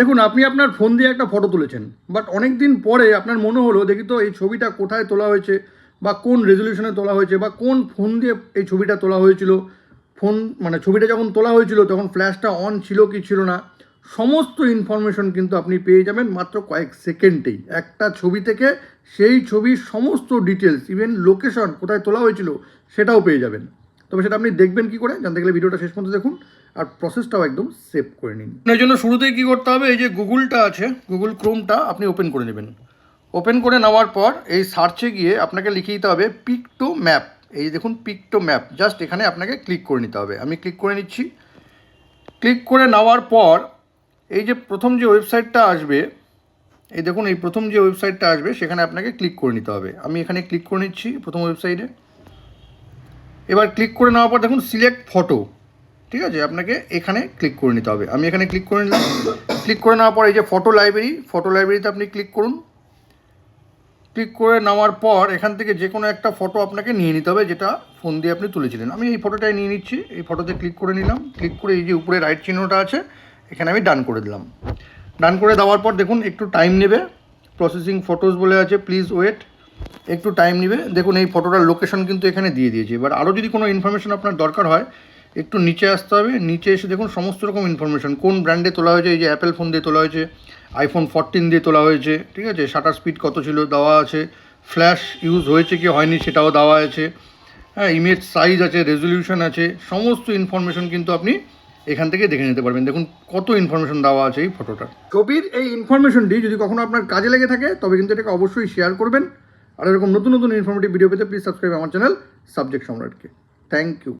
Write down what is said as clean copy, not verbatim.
দেখুন, আপনি আপনার ফোন দিয়ে একটা ফটো তুলেছেন, বাট অনেক দিন পরে আপনার মনে হলো দেখি তো এই ছবিটা কোথায় তোলা হয়েছে, বা কোন রেজলিউশনে তোলা হয়েছে, বা কোন ফোন দিয়ে এই ছবিটা তোলা হয়েছিল। ফোন মানে ছবিটা যখন তোলা হয়েছিল তখন ফ্ল্যাশটা অন ছিল কি ছিল না, সমস্ত ইনফরমেশন কিন্তু আপনি পেয়ে যাবেন মাত্র কয়েক সেকেন্ডেই। একটা ছবি থেকে সেই ছবির সমস্ত ডিটেলস, ইভেন লোকেশন কোথায় তোলা হয়েছিল সেটাও পেয়ে যাবেন। তবে সেটা আপনি দেখবেন কী করে জানতে গেলে ভিডিওটা শেষ পর্যন্ত দেখুন, আর প্রসেসটাও একদম সেভ করে নিন। এর জন্য শুরুতেই কী করতে হবে, এই যে গুগলটা আছে, গুগল ক্রোমটা আপনি ওপেন করে নেবেন। ওপেন করে নেওয়ার পর এই সার্চে গিয়ে আপনাকে লিখে দিতে হবে পিকটো ম্যাপ। এই দেখুন পিকটো ম্যাপ, জাস্ট এখানে আপনাকে ক্লিক করে নিতে হবে। আমি ক্লিক করে নিচ্ছি। ক্লিক করে নেওয়ার পর এই যে প্রথম যে ওয়েবসাইটটা আসবে, এই দেখুন এই প্রথম যে ওয়েবসাইটটা আসবে সেখানে আপনাকে ক্লিক করে নিতে হবে। আমি এখানে ক্লিক করে নিচ্ছি প্রথম ওয়েবসাইটে। এবার ক্লিক করে নেওয়ার পর দেখুন সিলেক্ট ফটো, ঠিক আছে, আপনাকে এখানে ক্লিক করে নিতে হবে। আমি এখানে ক্লিক করে নিলাম। ক্লিক করে নেওয়ার পর এই যে ফটো লাইব্রেরিতে আপনি ক্লিক করুন। ক্লিক করে নেওয়ার পর এখান থেকে যে কোনো একটা ফটো আপনাকে নিয়ে নিতে হবে যেটা ফোন দিয়ে আপনি তুলেছিলেন। আমি এই ফটোটাই নিয়ে নিচ্ছি। এই ফটোতে ক্লিক করে নিলাম। ক্লিক করে এই যে উপরে রাইট চিহ্নটা আছে এখানে আমি ডান করে দিলাম। ডান করে দেওয়ার পর দেখুন একটু টাইম নেবে, প্রসেসিং ফটোস বলে আছে, প্লিজ ওয়েট, একটু টাইম নেবে। দেখুন এই ফটোটার লোকেশন কিন্তু এখানে দিয়ে দিয়েছি। এবার আরও যদি কোনো ইনফরমেশন আপনার দরকার হয় একটু নিচে আসতে হবে। নিচে এসে দেখুন সমস্ত রকম ইনফরমেশন, কোন ব্র্যান্ডে তোলা হয়েছে, এই যে অ্যাপেল ফোন দিয়ে তোলা হয়েছে, আইফোন 14 দিয়ে তোলা হয়েছে, ঠিক আছে, শাটার স্পিড কত ছিল দেওয়া আছে, ফ্ল্যাশ ইউজ হয়েছে কি হয়নি সেটাও দেওয়া আছে, হ্যাঁ, ইমেজ সাইজ আছে, রেজলিউশন আছে, সমস্ত ইনফরমেশন কিন্তু আপনি এখান থেকে দেখে নিতে পারবেন। দেখুন কত ইনফরমেশন দেওয়া আছে এই ফটোটার। ছবির এই ইনফরমেশনটি যদি কখনো আপনার কাজে লেগে থাকে তবে কিন্তু এটাকে অবশ্যই শেয়ার করবেন। আর এরকম নতুন নতুন ইনফরমেটিভ ভিডিও পেতে প্লিজ সাবস্ক্রাইব আমার চ্যানেল সাবজেক্ট সম্রাটকে। Thank you.